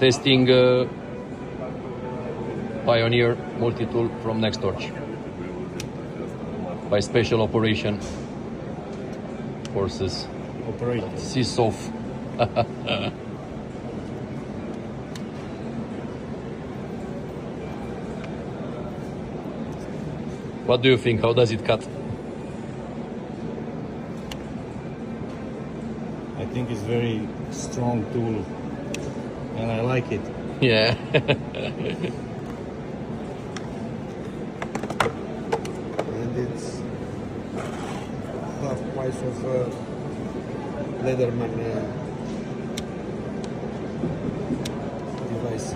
Testing Pioneer Multi-Tool from Nextorch by special operation forces. CISOF. What do you think? How does it cut? I think it's very strong tool and I like it. Yeah. And it's half price of Leatherman device.